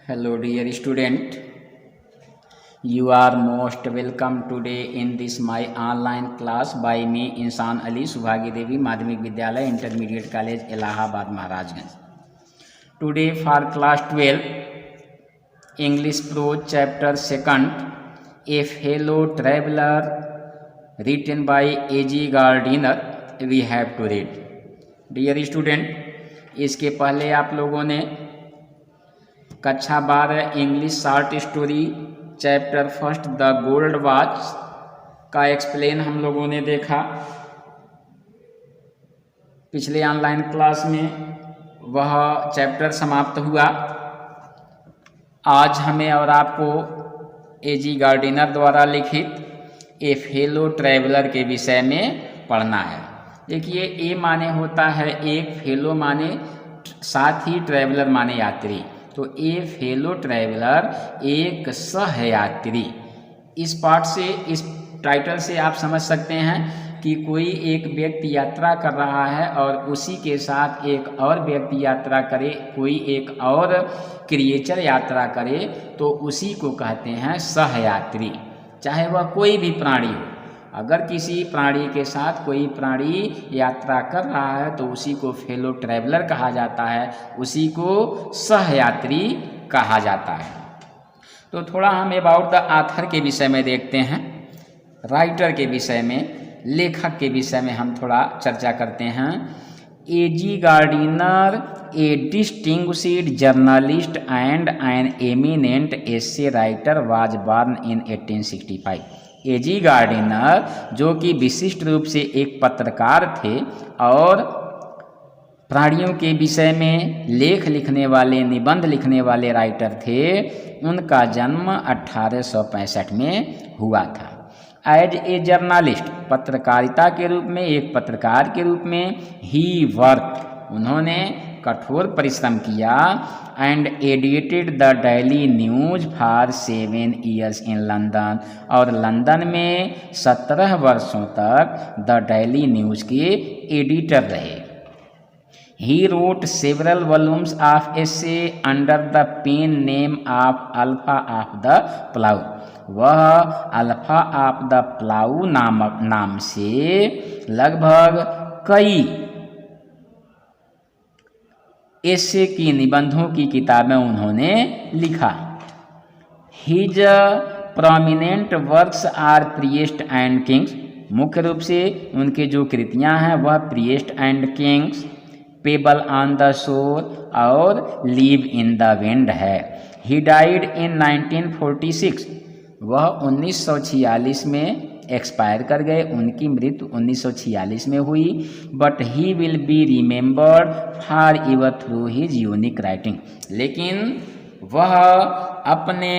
Hello dear student, you are most welcome today in this my online class by me इंसान अली सुभागी देवी माध्यमिक विद्यालय intermediate college Allahabad Maharajganj. Today for class 12 English prose chapter 2 A Fellow Traveler written by A.G. Gardiner we have to read. Dear student, इसके पहले आप लोगों ने कक्षा 12 English short story chapter first the gold watch का एक्सप्लेन हम लोगों ने देखा. पिछले ऑनलाइन क्लास में वह चैप्टर समाप्त हुआ. आज हमें और आपको A.G. गार्डिनर द्वारा लिखित ए फेलो ट्रैवलर के विषय में पढ़ना है. देखिए, ए माने होता है एक, फेलो माने साथ ही, ट्रैवलर माने यात्री. तो ए फेलो ट्रैवलर एक सहयात्री. इस पार्ट से, इस टाइटल से आप समझ सकते हैं कि कोई एक व्यक्ति यात्रा कर रहा है और उसी के साथ एक और व्यक्ति यात्रा करे, कोई एक और क्रिएचर यात्रा करे तो उसी को कहते हैं सहयात्री. चाहे वह कोई भी प्राणी हो, अगर किसी प्राणी के साथ कोई प्राणी यात्रा कर रहा है तो उसी को फेलो ट्रैवलर कहा जाता है, उसी को सहयात्री कहा जाता है. तो थोड़ा हम अबाउट द ऑथर के विषय में देखते हैं, राइटर के विषय में, लेखक के विषय में हम थोड़ा चर्चा करते हैं. A.G. Gardiner A distinguished journalist and an eminent essay writer was born in 1865. A.G. Gardiner जो कि विशिष्ट रूप से एक पत्रकार थे और प्राणियों के विषय में लेख लिखने वाले, निबंध लिखने वाले राइटर थे. उनका जन्म 1865 में हुआ था. एज ए जर्नलिस्ट, पत्रकारिता के रूप में, एक पत्रकार के रूप में, ही वर्क, उन्होंने कठोर परिश्रम किया. And edited the Daily News for 7 years इन लंदन, और लंदन में 17 वर्षों तक द डेली न्यूज के एडिटर रहे. He wrote several volumes of essay under the pen name of Alpha of the Plough. वह अल्फा ऑफ द प्लाउ नाम से लगभग कई ऐसे की निबंधों की किताबें उन्होंने लिखा. His prominent works are priest and kings. मुख्य रूप से उनके जो कृतियां हैं वह priest and kings, pebble on the shore और लीव इन द विंड है. He died in 1946. वह 1946 में एक्सपायर कर गए, उनकी मृत्यु 1946 में हुई. But he will be remembered for ever through his unique writing. लेकिन वह अपने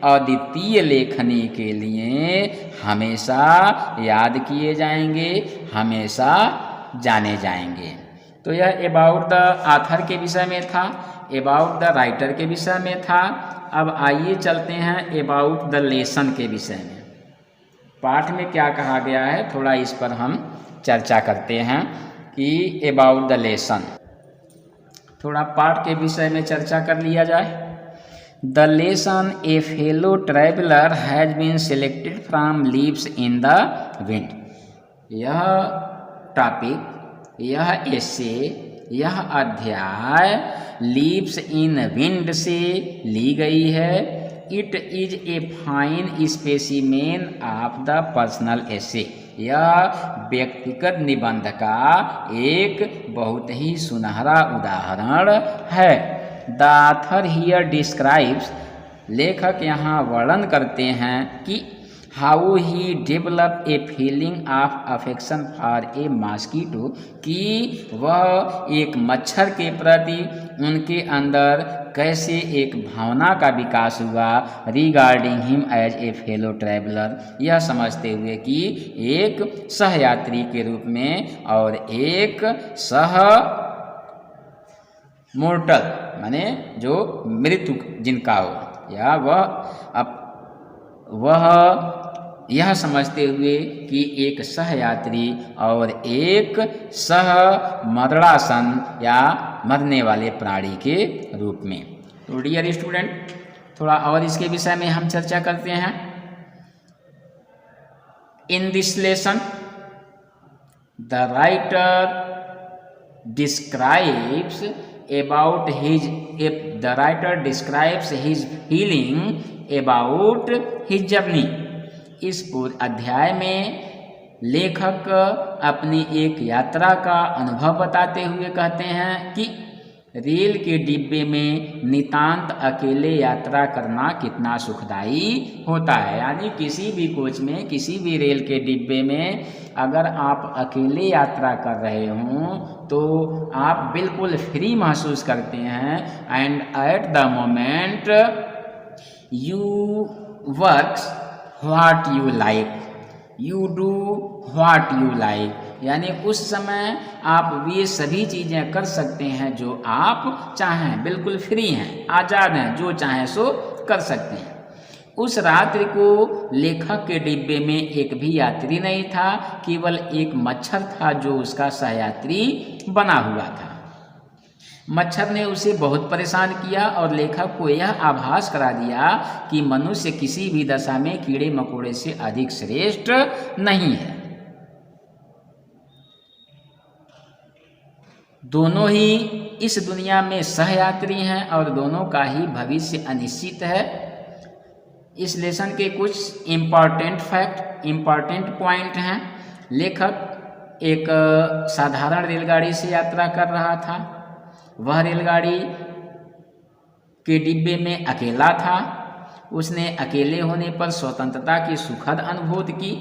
अद्वितीय लेखनी के लिए हमेशा याद किए जाएंगे, हमेशा जाने जाएंगे. तो यह अबाउट द ऑथर के विषय में था, अबाउट द राइटर के विषय में था. अब आइए चलते हैं अबाउट द लेसन के विषय में. पाठ में क्या कहा गया है थोड़ा इस पर हम चर्चा करते हैं कि अबाउट द लेसन. थोड़ा पाठ के विषय में चर्चा कर लिया जाए. The lesson A fellow Traveller has been selected from Leaves in the Wind. यह टॉपिक, यह एसे, यह अध्याय लीव्स इन विंड से ली गई है. It is a fine specimen of the personal essay. यह व्यक्तिगत निबंध का एक बहुत ही सुनहरा उदाहरण है. द ऑथर हियर डिस्क्राइब्स, लेखक यहाँ वर्णन करते हैं कि how he develop a feeling of affection for a mosquito, कि वह एक मच्छर के प्रति उनके अंदर कैसे एक भावना का विकास हुआ. Regarding him as a fellow traveller, यह समझते हुए कि एक सहयात्री के रूप में और एक सह मोर्टल माने जो मृत्यु जिनका हो, या वह यह समझते हुए कि एक सहयात्री और एक सह मरणासन या मरने वाले प्राणी के रूप में. तो डियर स्टूडेंट, थोड़ा और इसके विषय में हम चर्चा करते हैं। In this lesson the writer describes about his the writer describes his feeling about his journey। इस पूरे अध्याय में लेखक अपनी एक यात्रा का अनुभव बताते हुए कहते हैं कि रेल के डिब्बे में नितांत अकेले यात्रा करना कितना सुखदाई होता है। यानी किसी भी कोच में, किसी भी रेल के डिब्बे में अगर आप अकेले यात्रा कर रहे हों तो आप बिल्कुल फ्री महसूस करते हैं। And at the moment you works what you like, you do what you like. यानी उस समय आप ये सभी चीज़ें कर सकते हैं जो आप चाहें, बिल्कुल फ्री हैं, आज़ाद हैं, जो चाहें सो कर सकते हैं। उस रात्रि को लेखक के डिब्बे में एक भी यात्री नहीं था, केवल एक मच्छर था जो उसका सहयात्री बना हुआ था। मच्छर ने उसे बहुत परेशान किया और लेखक को यह आभास करा दिया कि मनुष्य किसी भी दशा में कीड़े मकोड़े से अधिक श्रेष्ठ नहीं है। दोनों ही इस दुनिया में सहयात्री हैं और दोनों का ही भविष्य अनिश्चित है। इस लेसन के कुछ इम्पॉर्टेंट फैक्ट, इम्पॉर्टेंट पॉइंट हैं। लेखक एक साधारण रेलगाड़ी से यात्रा कर रहा था। वह रेलगाड़ी के डिब्बे में अकेला था। उसने अकेले होने पर स्वतंत्रता की सुखद अनुभूति की।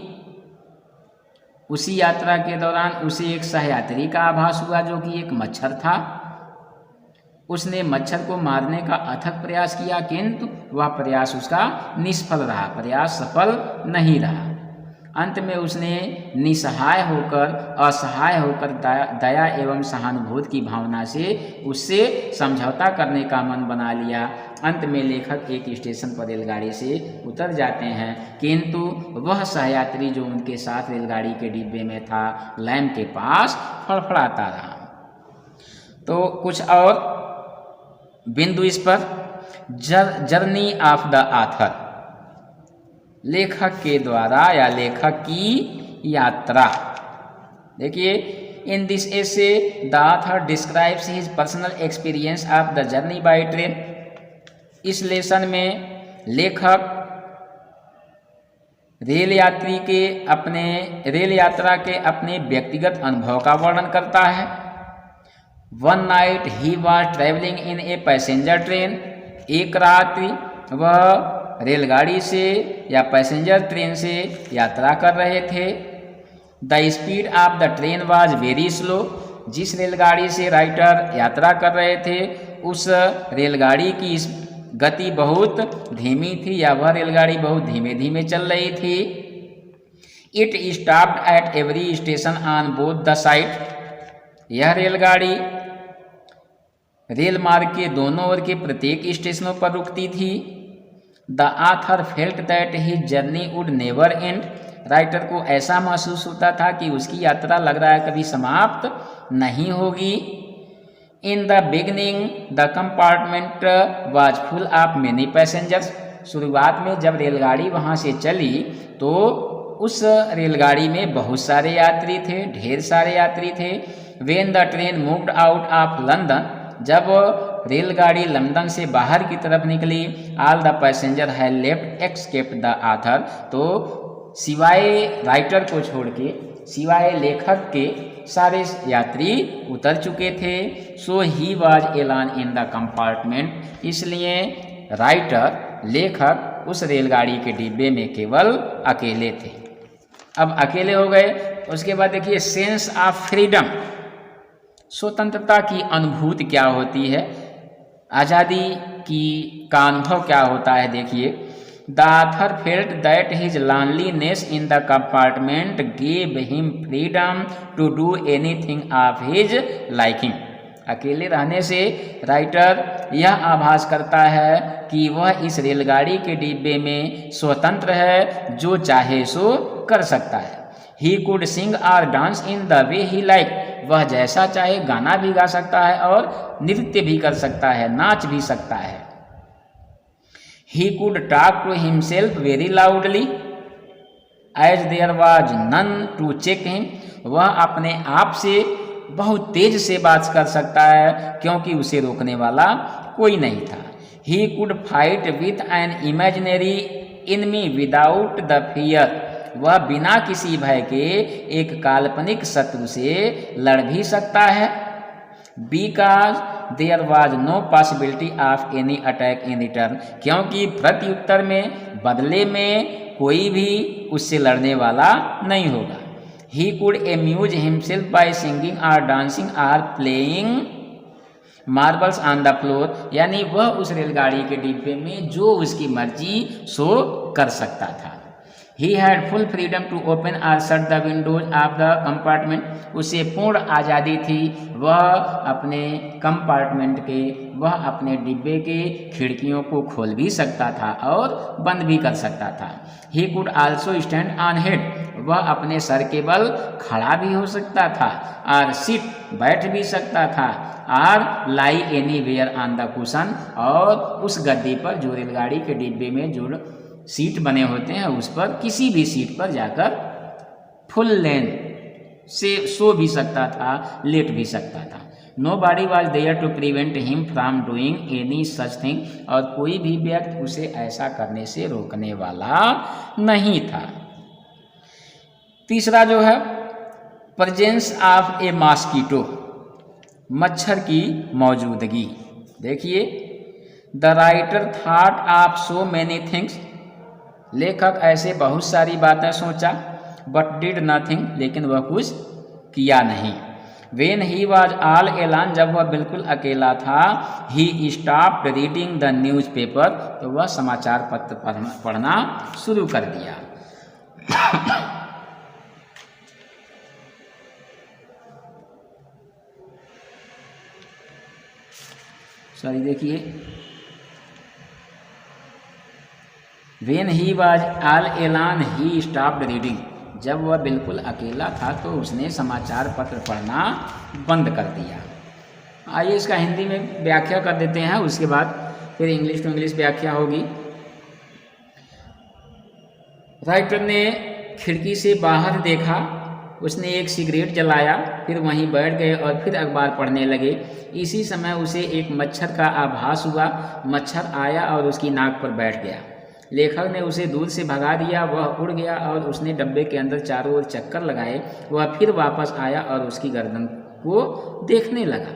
उसी यात्रा के दौरान उसे एक सहयात्री का आभास हुआ जो कि एक मच्छर था। उसने मच्छर को मारने का अथक प्रयास किया, किंतु वह प्रयास उसका निष्फल रहा, प्रयास सफल नहीं रहा। अंत में उसने निसहाय होकर, असहाय होकर दया एवं सहानुभूति की भावना से उससे समझौता करने का मन बना लिया। अंत में लेखक एक स्टेशन पर रेलगाड़ी से उतर जाते हैं, किंतु वह सहयात्री जो उनके साथ रेलगाड़ी के डिब्बे में था लैंप के पास फड़फड़ाता रहा। तो कुछ और बिंदु इस पर। जर्नी ऑफ द ऑथर, लेखक के द्वारा या लेखक की यात्रा। देखिए, in this essay the author describes his personal experience of the journey by train. इस लेसन में लेखक रेल यात्रा के अपने व्यक्तिगत अनुभव का वर्णन करता है। One night he was travelling in a passenger train. एक रात्रि वह रेलगाड़ी से या पैसेंजर ट्रेन से यात्रा कर रहे थे। The speed of the train was very slow. जिस रेलगाड़ी से राइटर यात्रा कर रहे थे उस रेलगाड़ी की गति बहुत धीमी थी या वह रेलगाड़ी बहुत धीमे धीमे चल रही थी। It stopped at every station on both the side. यह रेलगाड़ी रेल मार्ग के दोनों ओर के प्रत्येक स्टेशनों पर रुकती थी। The author felt that his journey would never and. Writer को ऐसा महसूस होता था कि उसकी यात्रा लग रहा है कभी समाप्त नहीं होगी। In the beginning the compartment was full of many passengers. शुरुआत में जब रेलगाड़ी वहाँ से चली तो उस रेलगाड़ी में बहुत सारे यात्री थे, ढेर सारे यात्री थे। When the train moved out of London, जब रेलगाड़ी लंदन से बाहर की तरफ निकली, all the passenger had left except the author. तो सिवाय राइटर को छोड़ के, सिवाय लेखक के सारे यात्री उतर चुके थे। So he was alone in the compartment. इसलिए राइटर, लेखक उस रेलगाड़ी के डिब्बे में केवल अकेले थे। अब अकेले हो गए। उसके बाद देखिए, सेंस ऑफ फ्रीडम, स्वतंत्रता की अनुभूति क्या होती है, आज़ादी का अनुभव क्या होता है। देखिए, the author felt that his loneliness in the compartment gave him freedom to do anything of his liking. अकेले रहने से राइटर यह आभास करता है कि वह इस रेलगाड़ी के डिब्बे में स्वतंत्र है, जो चाहे सो कर सकता है। ही कुड सिंग और dance in the way he like. वह जैसा चाहे गाना भी गा सकता है और नृत्य भी कर सकता है, नाच भी सकता है। He could talk to himself very loudly as there was none to check him. वह अपने आप से बहुत तेज से बात कर सकता है क्योंकि उसे रोकने वाला कोई नहीं था. He could fight with an imaginary enemy without the fear. वह बिना किसी भय के एक काल्पनिक शत्रु से लड़ भी सकता है. Because there was no possibility of any attack in return. क्योंकि प्रत्युत्तर में बदले में कोई भी उससे लड़ने वाला नहीं होगा. He could amuse himself by singing or dancing or playing marbles on the floor. यानी वह उस रेलगाड़ी के डिब्बे में जो उसकी मर्जी सो कर सकता था. He had full freedom to open or shut the windows of the compartment. उसे पूर्ण आज़ादी थी वह अपने कंपार्टमेंट के वह अपने डिब्बे के खिड़कियों को खोल भी सकता था और बंद भी कर सकता था. He could also stand on head. वह अपने सर के बल खड़ा भी हो सकता था और सिट बैठ भी सकता था और लाई एनीवेयर ऑन द कुशन. और उस गद्दी पर जो रेलगाड़ी के डिब्बे में जो सीट बने होते हैं उस पर किसी भी सीट पर जाकर फुल लेंथ से सो भी सकता था, लेट भी सकता था. Nobody was there to prevent him from doing any such thing. और कोई भी व्यक्ति उसे ऐसा करने से रोकने वाला नहीं था. तीसरा जो है प्रेजेंस ऑफ ए मॉस्किटो, मच्छर की मौजूदगी. देखिए, the writer thought of so many things. लेखक ऐसे बहुत सारी बातें सोचा, बट डिड नथिंग, लेकिन वह कुछ किया नहीं. When he was all alone, जब वह बिल्कुल अकेला था, he stopped reading the newspaper. तो वह समाचार पत्र पढ़ना शुरू कर दिया. सॉरी, देखिए, When he was all alone, he stopped reading. जब वह बिल्कुल अकेला था तो उसने समाचार पत्र पढ़ना बंद कर दिया. आइए इसका हिंदी में व्याख्या कर देते हैं, उसके बाद फिर इंग्लिश टू इंग्लिश व्याख्या होगी. राइटर ने खिड़की से बाहर देखा, उसने एक सिगरेट जलाया, फिर वहीं बैठ गए और फिर अखबार पढ़ने लगे. इसी समय उसे एक मच्छर का आभास हुआ. मच्छर आया और उसकी नाक पर बैठ गया. लेखक ने उसे दूर से भगा दिया. वह उड़ गया और उसने डब्बे के अंदर चारों ओर चक्कर लगाए. वह फिर वापस आया और उसकी गर्दन को देखने लगा.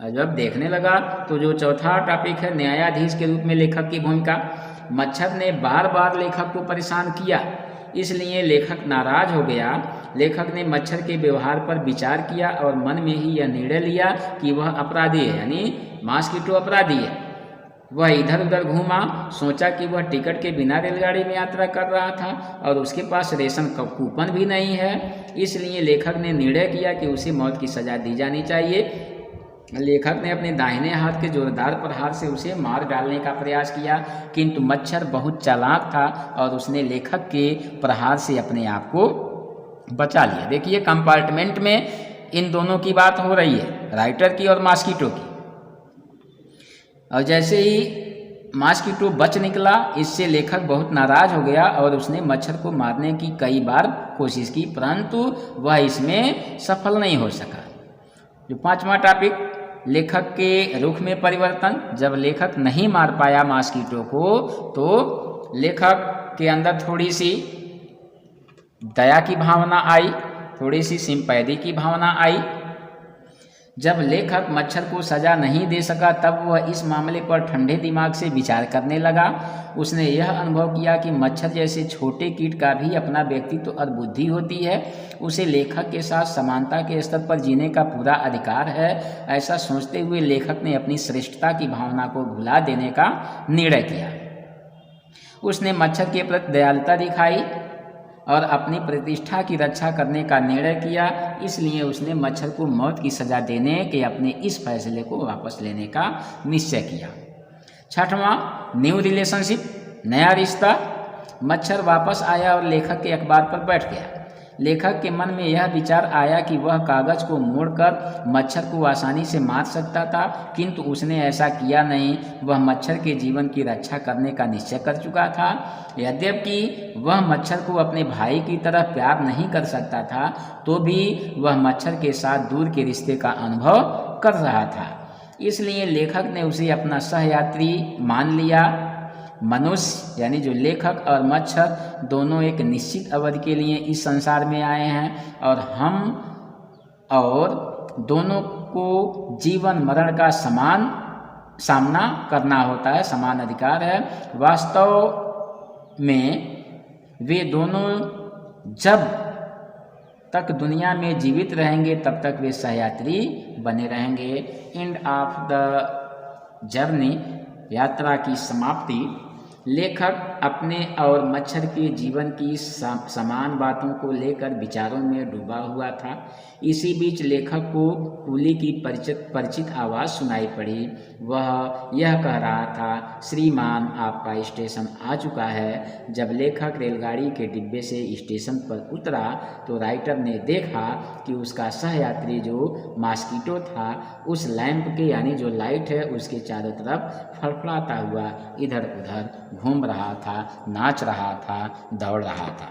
और जब देखने लगा तो जो चौथा टॉपिक है न्यायाधीश के रूप में लेखक की भूमिका. मच्छर ने बार बार लेखक को परेशान किया, इसलिए लेखक नाराज हो गया. लेखक ने मच्छर के व्यवहार पर विचार किया और मन में ही यह निर्णय लिया कि वह अपराधी है, यानी मॉस्किटो अपराधी है. वह इधर उधर घूमा, सोचा कि वह टिकट के बिना रेलगाड़ी में यात्रा कर रहा था और उसके पास रेशन का कूपन भी नहीं है. इसलिए लेखक ने निर्णय किया कि उसे मौत की सज़ा दी जानी चाहिए. लेखक ने अपने दाहिने हाथ के जोरदार प्रहार से उसे मार डालने का प्रयास किया, किंतु मच्छर बहुत चालाक था और उसने लेखक के प्रहार से अपने आप को बचा लिया. देखिए, कंपार्टमेंट में इन दोनों की बात हो रही है, राइटर की और मॉस्किटो की. और जैसे ही मॉस्किटो बच निकला, इससे लेखक बहुत नाराज हो गया और उसने मच्छर को मारने की कई बार कोशिश की, परंतु वह इसमें सफल नहीं हो सका. जो पांचवा टॉपिक, लेखक के रुख में परिवर्तन. जब लेखक नहीं मार पाया मॉस्किटो को तो लेखक के अंदर थोड़ी सी दया की भावना आई, थोड़ी सी सिंपैथी की भावना आई. जब लेखक मच्छर को सज़ा नहीं दे सका तब वह इस मामले पर ठंडे दिमाग से विचार करने लगा. उसने यह अनुभव किया कि मच्छर जैसे छोटे कीट का भी अपना व्यक्तित्व और बुद्धि होती है. उसे लेखक के साथ समानता के स्तर पर जीने का पूरा अधिकार है. ऐसा सोचते हुए लेखक ने अपनी श्रेष्ठता की भावना को भुला देने का निर्णय किया. उसने मच्छर के प्रति दयालुता दिखाई और अपनी प्रतिष्ठा की रक्षा करने का निर्णय किया. इसलिए उसने मच्छर को मौत की सज़ा देने के अपने इस फैसले को वापस लेने का निश्चय किया. छठवां, न्यू रिलेशनशिप, नया रिश्ता. मच्छर वापस आया और लेखक के अखबार पर बैठ गया. लेखक के मन में यह विचार आया कि वह कागज को मोड़कर मच्छर को आसानी से मार सकता था, किंतु उसने ऐसा किया नहीं। वह मच्छर के जीवन की रक्षा करने का निश्चय कर चुका था। यद्यपि वह मच्छर को अपने भाई की तरह प्यार नहीं कर सकता था, तो भी वह मच्छर के साथ दूर के रिश्ते का अनुभव कर रहा था। इसलिए लेखक ने उसे अपना सहयात्री मान लिया। मनुष्य यानी जो लेखक और मच्छर दोनों एक निश्चित अवधि के लिए इस संसार में आए हैं और हम और दोनों को जीवन मरण का समान सामना करना होता है, समान अधिकार है। वास्तव में वे दोनों जब तक दुनिया में जीवित रहेंगे तब तक वे सहयात्री बने रहेंगे। एंड ऑफ द जर्नी, यात्रा की समाप्ति। लेखक अपने और मच्छर के जीवन की समान बातों को लेकर विचारों में डूबा हुआ था। इसी बीच लेखक को कूली की परिचित आवाज़ सुनाई पड़ी। वह यह कह रहा था, श्रीमान आपका स्टेशन आ चुका है। जब लेखक रेलगाड़ी के डिब्बे से स्टेशन पर उतरा तो राइटर ने देखा कि उसका सहयात्री जो मॉस्किटो था उस लैंप के यानी जो लाइट है उसके चारों तरफ फड़फड़ाता हुआ इधर उधर घूम रहा था, नाच रहा था, दौड़ रहा था।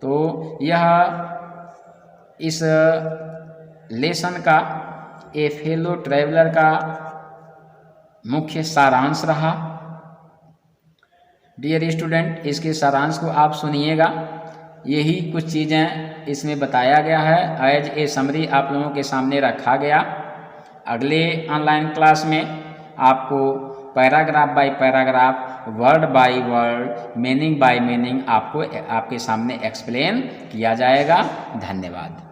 तो यह इस लेसन का ए फेलो ट्रैवलर का मुख्य सारांश रहा। डियर स्टूडेंट, इसके सारांश को आप सुनिएगा। यही कुछ चीज़ें इसमें बताया गया है। एज ए समरी आप लोगों के सामने रखा गया। अगले ऑनलाइन क्लास में आपको paragraph by paragraph, word by word, meaning by meaning आपको आपके सामने एक्सप्लेन किया जाएगा। धन्यवाद।